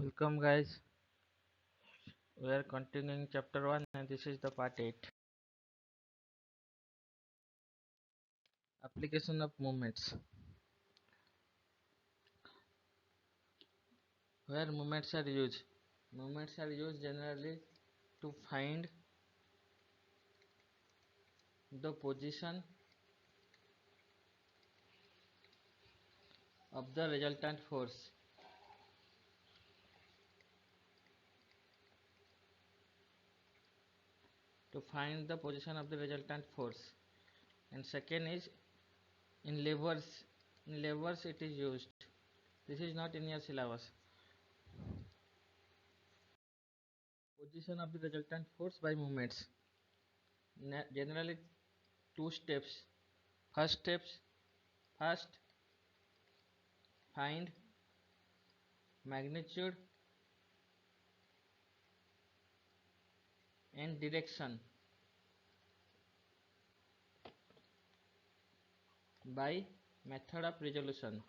Welcome, guys. We are continuing chapter 1, and this is the part 8. Application of movements. Where movements are used. Movements are used generally to find the position of the resultant force. To find the position of the resultant force. And second is in levers. In levers it is used. This is not in your syllabus. Position of the resultant force by movements. Generally two steps. First find magnitude and direction by method of resolution.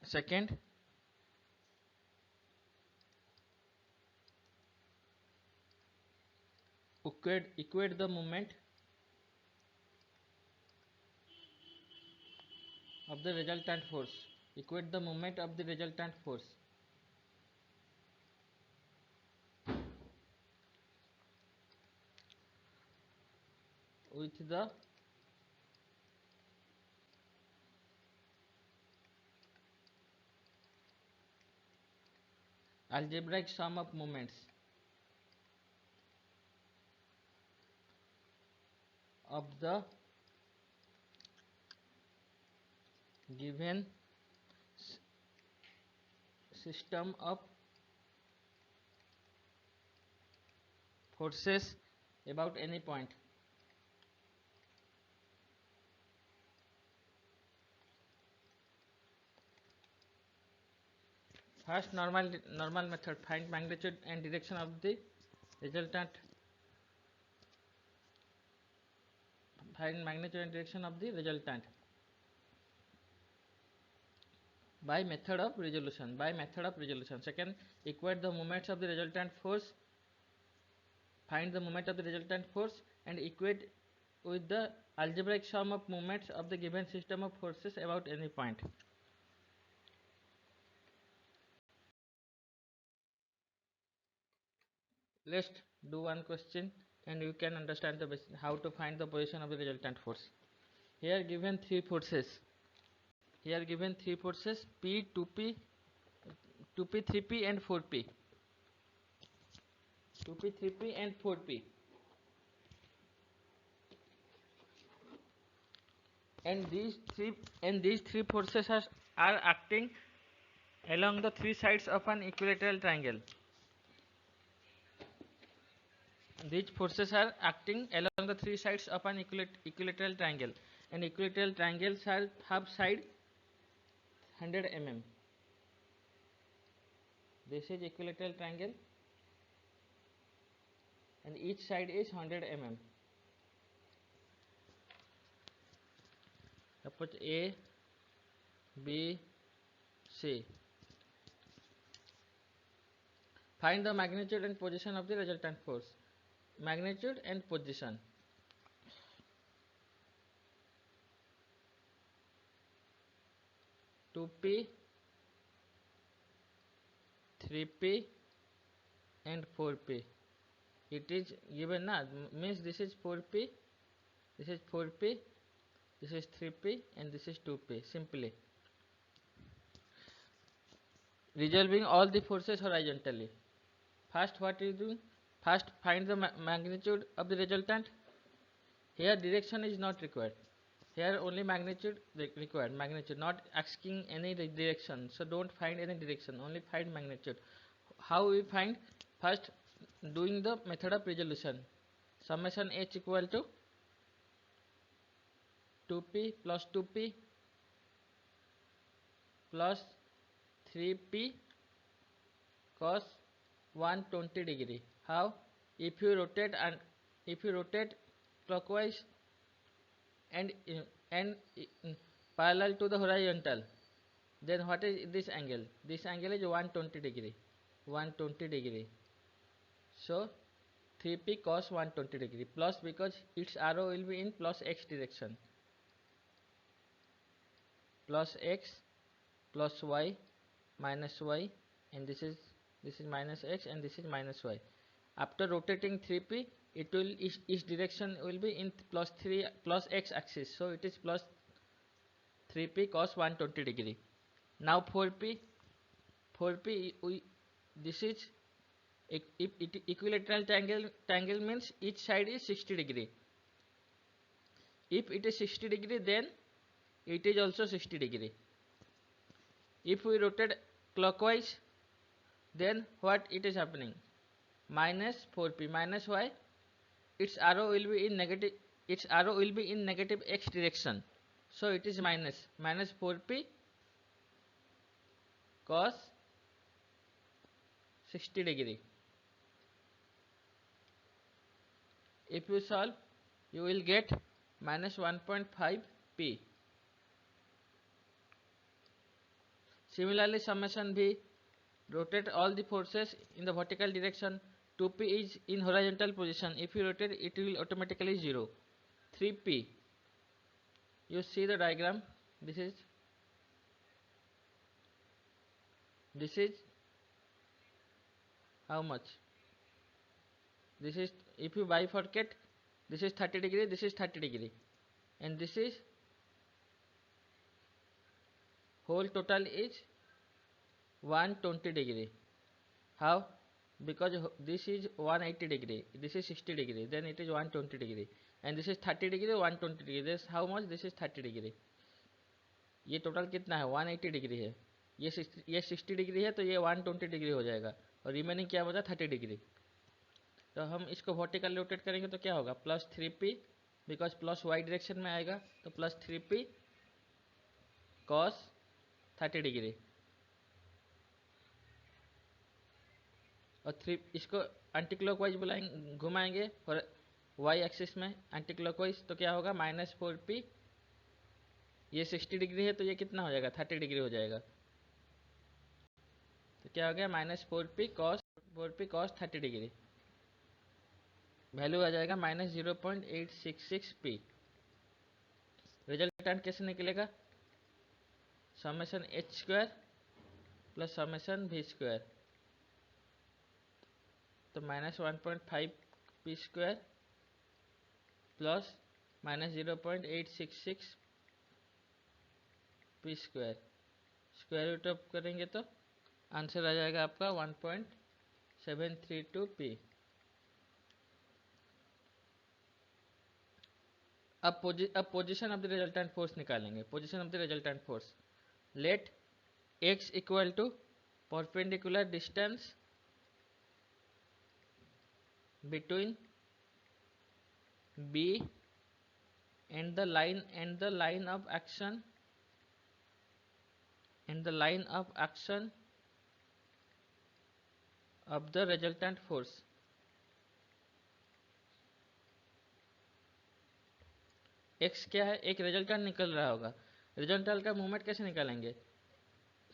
Second, equate the moment of the resultant force. Equate the moment of the resultant force with the algebraic sum of moments of the given system of forces about any point. First, normal method, find magnitude and direction of the resultant. Find magnitude and direction of the resultant by method of resolution. Second, equate the moments of the resultant force. Find the moment of the resultant force and equate with the algebraic sum of moments of the given system of forces about any point. Let's do one question and you can understand how to find the position of the resultant force. Here given three forces. P, 2P, 3P and 4P. 2P, 3P and 4P. And these three forces are acting along the three sides of an equilateral triangle. These forces are acting along the three sides of an equilateral triangle. And equilateral triangles have side 100 mm. This is equilateral triangle and each side is 100 mm. Suppose A, B, C. Find the magnitude and position of the resultant force. Magnitude and position. Two P, 3P and 4P. It is given na, means this is 4P, this is 4P, this is 3P and this is 2P. Simply resolving all the forces horizontally. First what you do? First find the magnitude of the resultant. Here direction is not required. Here only magnitude required. Magnitude, not asking any direction. So don't find any direction. Only find magnitude. How we find? First doing the method of resolution. Summation H equal to 2P plus 2P plus 3P cos 120 degree. How? If you rotate clockwise and parallel to the horizontal, then what is this angle? This angle is 120 degree. 120 degree. So 3p cos 120 degree plus, because its arrow will be in plus x direction, plus x plus y minus y, and this is minus x and this is minus y. After rotating 3p, it will each direction will be in plus x axis, so it is plus 3p cos 120 degree. Now 4p this is equilateral triangle means each side is 60 degree. If it is 60 degree, then it is also 60 degree. If we rotate clockwise, then what it is happening? Minus 4p minus y, its arrow will be in negative x direction, so it is minus 4p cos 60 degree. If you solve, you will get minus 1.5 p. Similarly, summation b, rotate all the forces in the vertical direction. 2p is in horizontal position. If you rotate, it will automatically 0. 3p, you see the diagram. This is how much? This is, if you bifurcate, this is 30 degree, this is 30 degree, and this is whole total is 120 degree. How? Because this is 180 degree, this is 60 degree, then it is 120 degree, and this is 30 degree, 120 degree. This how much? This is 30 degree. ये total कितना है? 180 degree है. ये 60 degree है, तो ये 120 degree हो जाएगा, और रिमेनिंग क्या बचा? 30 डिग्री. तो हम इसको वर्टिकल रोटेट करेंगे तो क्या होगा? Plus 3p, because plus Y direction में आएगा, तो प्लस 3p कॉस 30 डिग्री, और इसको एंटी क्लॉकवाइज बुलाएंगे, घुमाएंगे और वाई एक्सिस में एंटी क्लॉकवाइज, तो क्या होगा? Minus 4p. ये 60 डिग्री है, तो ये कितना हो जाएगा? 30 डिग्री हो जाएगा. तो क्या हो गया? Minus 4p cos 30 degree. Value आ जाएगा माइनस 0.866p. रिजल्टेंट कैसे निकलेगा? Summation h square plus summation v square, तो minus 1.5p square plus minus 0.866p square. Square root of करेंगे तो आंसर आ जाएगा आपका 1.732p. अब position of the resultant force निकालेंगे. Position of the resultant force, let x equal to perpendicular distance between B and the line of action of the resultant force. x क्या है? एक रिजल्टेंट निकल रहा होगा. रिजल्टेंट का movement कैसे निकालेंगे?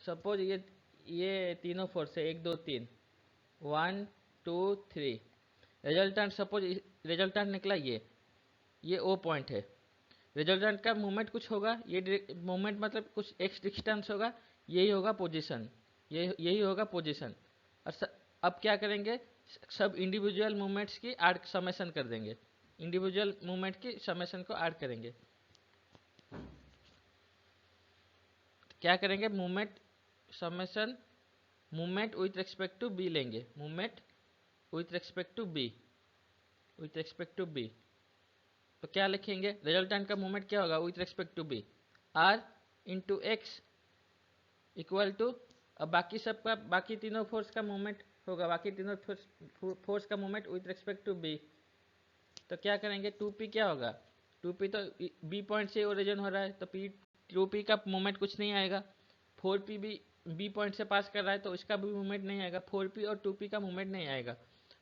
सपोज ये तीनों फोर्स है, 1 2 3, 1 2 3. रिजल्टेंट, सपोज रिजल्टेंट निकला ये ओ पॉइंट है. रिजल्टेंट का मूवमेंट कुछ होगा, ये मूवमेंट मतलब कुछ एक्स डिस्टेंस होगा, यही होगा पोजीशन, यही होगा पोजीशन. और अब क्या करेंगे? सब इंडिविजुअल मूवमेंट्स की ऐड समेशन कर देंगे. इंडिविजुअल मूवमेंट की समेशन को ऐड करेंगे. क्या करेंगे? Movement summation, movement with respect to B लेंगे. Movement with respect to B, तो क्या लिखेंगे? रिजल्टेंट का मूवमेंट क्या होगा with respect to B? R into x equal to, अब बाकी सबका, बाकी तीनों फोर्स का मूवमेंट होगा, बाकी तीनों फोर्स का movement with respect to B. तो क्या करेंगे? 2p क्या होगा? 2p तो बी पॉइंट से ओरिजिन हो रहा है, तो 2p का मूवमेंट कुछ नहीं आएगा. 4p भी बी पॉइंट से पास कर रहा है, तो इसका भी मूवमेंट नहीं आएगा. 4p और 2p का मूवमेंट नहीं आएगा.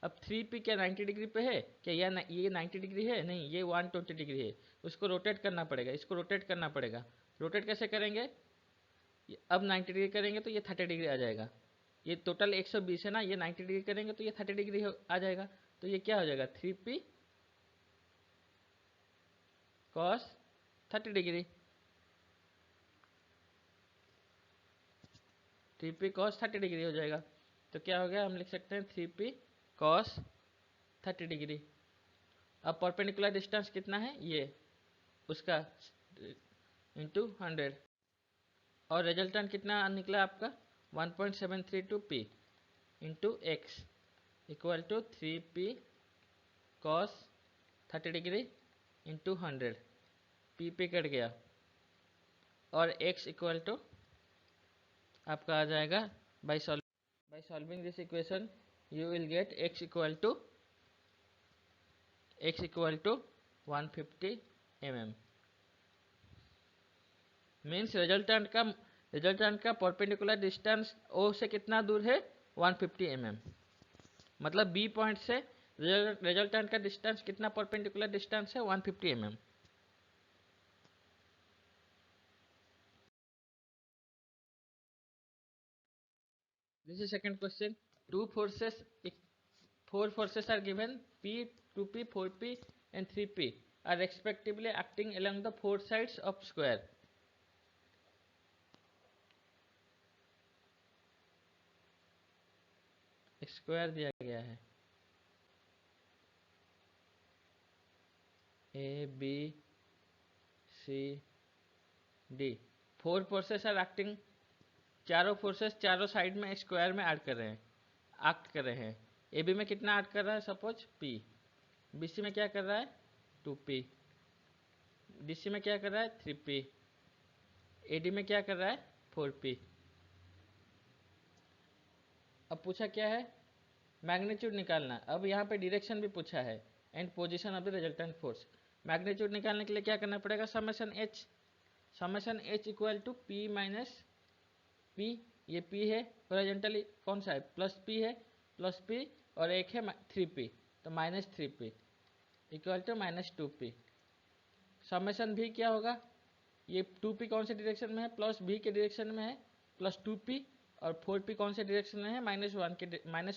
अब 3p क्या 90 डिग्री पे है क्या, ये 90 डिग्री है, नहीं ये 120 डिग्री है, उसको रोटेट करना पड़ेगा, इसको रोटेट करना पड़ेगा। रोटेट कैसे करेंगे, अब 90 डिग्री करेंगे तो ये 30 डिग्री आ जाएगा, ये टोटल 120 है ना, ये 90 डिग्री करेंगे तो ये 30 डिग्री आ जाएगा, तो ये क्या हो जाएगा 3p cos 30 degree, 3p cos 30 degree हो जाएगा। तो क्या हो गया, हम लिख सकते हैं 3p cos 30 डिग्री। अब परपेंडिकुलर डिस्टेंस कितना है ये, उसका इंटू 100, और रिजल्टेंट कितना निकला आपका 1.732p into x equal to 3p cos 30 degree into 100, p cut गया, और x इक्वल टू आपका आ जाएगा by solving this equation you will get x equal to 150 mm। Means resultant का परपेंडिकुलर डिस्टेंस O से कितना दूर है 150 mm, मतलब B पॉइंट से रिजल्टेंट का डिस्टेंस कितना परपेंडिकुलर डिस्टेंस है 150 mm। This is second question. Four forces are given, P, 2P, 4P and 3P are respectively acting along the four sides of square. Square दिया गया है A, B, C, D। Four forces are acting, चारों forces चारों side में square में act कर रहे हैं। ए बी में कितना एक्ट कर रहा है, सपोज P, BC में क्या कर रहा है 2P, DC में क्या कर रहा है 3P, AD में क्या कर रहा है 4P। अब पूछा क्या है, मैग्नीट्यूड निकालना। अब यहाँ पे डायरेक्शन भी पूछा है and position of the resultant force. Magnitude निकालने के लिए क्या करना पड़ेगा, summation H equal to P minus P, ये P है हॉरिजॉन्टली, कौन सा है प्लस P और एक है 3P, तो minus 3P equal to minus 2P। Summation भी क्या होगा, ये 2P कौन से डायरेक्शन में है, प्लस B के डायरेक्शन में है, प्लस 2P, और 4P कौन से डायरेक्शन में है, माइनस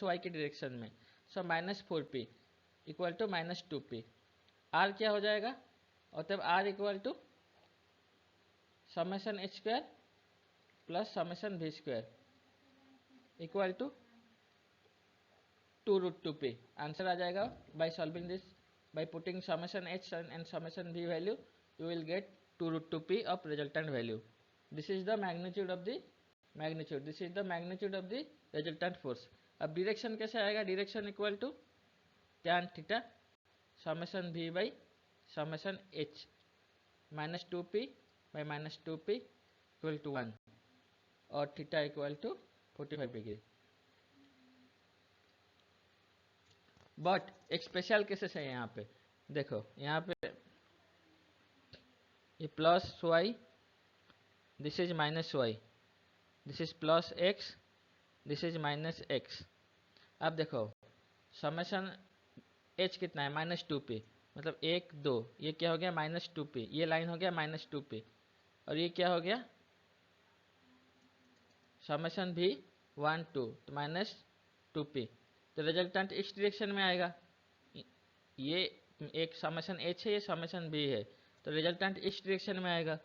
y के डायरेक्शन में, so minus 4P equal to minus 2P। R क्या हो जाएगा, और तब R equal to summation H square plus summation V square equal to 2√2P। Answer आ जाएगा by solving this, by putting summation H and summation V value, you will get 2√2P of resultant value. This is the magnitude of the resultant force। अब direction कैसे आएगा, direction equal to tan theta summation V by summation H minus 2P by minus 2P equal to 1, और theta equal to 45 degree. But एक special cases है यहाँ पे, देखो यहाँ पे ये plus Y, this is minus Y, this is plus X, this is minus X. अब देखो समेशन एच कितना है माइनस 2P, मतलब 1 2, ये क्या हो गया माइनस 2P, ये लाइन हो गया माइनस 2P, और ये क्या हो गया समेशन भी 1 2 तो माइनस 2P, तो रिजल्टेंट इस डायरेक्शन में आएगा। ये एक समेशन एच है, ये समेशन बी है, तो रिजल्टेंट इस डायरेक्शन में आएगा।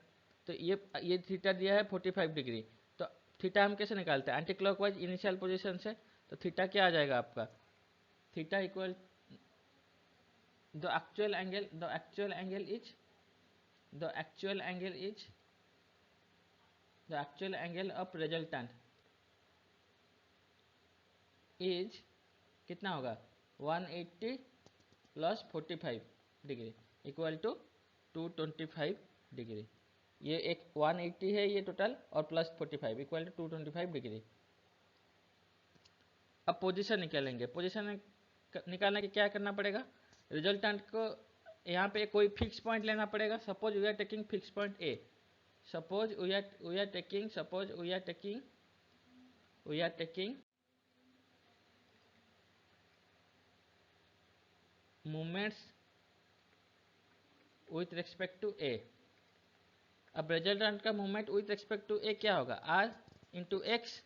तो ये थीटा दिया है 45 डिग्री, तो थीटा हम कैसे निकालते हैं, एंटी क्लॉकवाइज इनिशियल पोजीशन से, तो थीटा क्या आ जाएगा आपका, theta equal the actual angle of resultant is कितना होगा 180 plus 45 degree equal to 225 degree. ये एक 180 है ये टोटल, और प्लस 45 इक्वल टू 225 डिग्री। अब पोजीशन निकालेंगे, पोजीशन निकालने के क्या करना पड़ेगा, रिजल्टेंट को यहाँ पे कोई फिक्स पॉइंट लेना पड़ेगा। Suppose we are taking fix point A, suppose we are taking movements with respect to A. अब रिजल्टेंट का movement with respect to A क्या होगा, आर इंटू एक्स,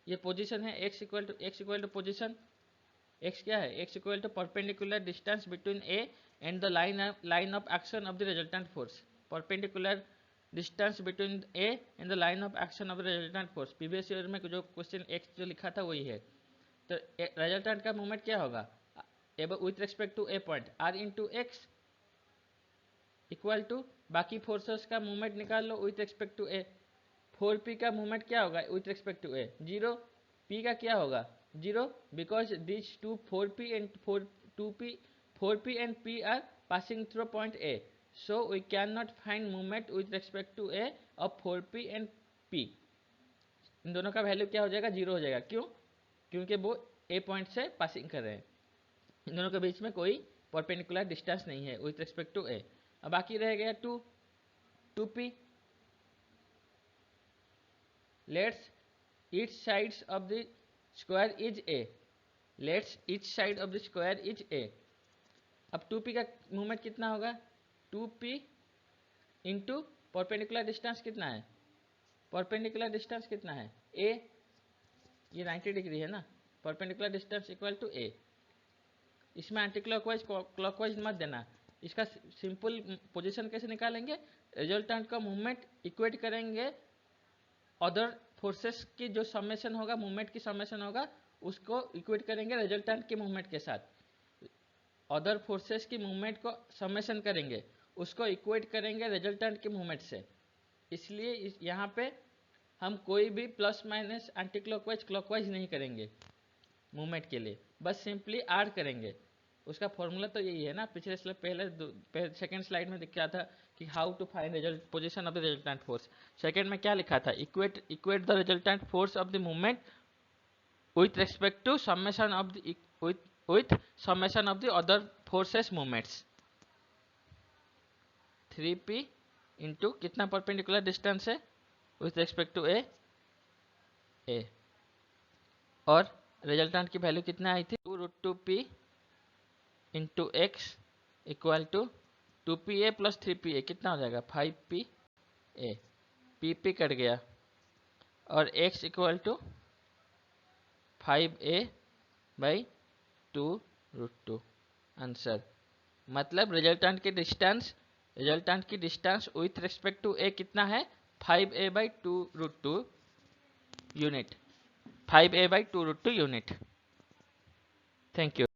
ये पोजीशन है, x equal to position, x क्या है, x equal to perpendicular distance between A and the line of action of the resultant force, perpendicular distance between A and the line of action of the resultant force. Previous year में जो question x जो लिखा था वही है। तो resultant का movement क्या होगा with respect to A point, r into x equal to बाकी फोर्सेस का मूवमेंट निकाल लो with respect to A. 4p का मूवमेंट क्या होगा with respect to A, 0। p का क्या होगा 0, because this two 4p and p are passing through point A, so we can not find movement with respect to A of 4p and p। इन दोनों का value क्या हो जाएगा, 0 हो जाएगा। क्यों, क्योंकि वो ए पॉइंट से पासिंग कर रहे हैं, इन दोनों के बीच में कोई परपेंडिकुलर डिस्टेंस नहीं है विथ रिस्पेक्ट टू ए। अब बाकी रह गया 2p। Let's each sides of the square is a, let's each side of the square is a. अब 2p का मूवमेंट कितना होगा, 2p इंटू परपेंडिकुलर डिस्टेंस कितना है, परपेंडिकुलर डिस्टेंस कितना है a, ये 90 डिग्री है ना, perpendicular distance equal to a। इसमें एंटी क्लॉकवाइज क्लॉकवाइज मत देना। इसका सिंपल पोजीशन कैसे निकालेंगे, रिजल्टेंट का मूवमेंट इक्वेट करेंगे अदर फोर्सेस की जो समेशन होगा, मूवमेंट की समेशन होगा, उसको इक्वेट करेंगे रिजल्टेंट के मूवमेंट के साथ। अदर फोर्सेस की मूवमेंट को समेशन करेंगे, उसको इक्वेट करेंगे रिजल्टेंट के मूवमेंट से। इसलिए यहाँ पे हम कोई भी plus minus anti clockwise clockwise नहीं करेंगे मूवमेंट के लिए, बस सिंपली ऐड करेंगे। उसका फॉर्मूला तो यही है ना, पिछले पहले सेकंड स्लाइड में दिख रहा था कि how to find result position of the resultant force. Second में क्या लिखा था, equate the resultant force of the movement with respect to summation of the with summation of the other forces movements. 3p into कितना perpendicular distance है with respect to A, और resultant की value कितना आई थी, 2√2p into x equal to 2pa plus 3pa, कितना हो जाएगा 5pa, pp कट गया, और x equal to 5a by 2√2 answer. मतलब रिजल्टेंट की distance with respect to a कितना है, 5a by 2√2 unit, 5a by 2√2 unit. Thank you.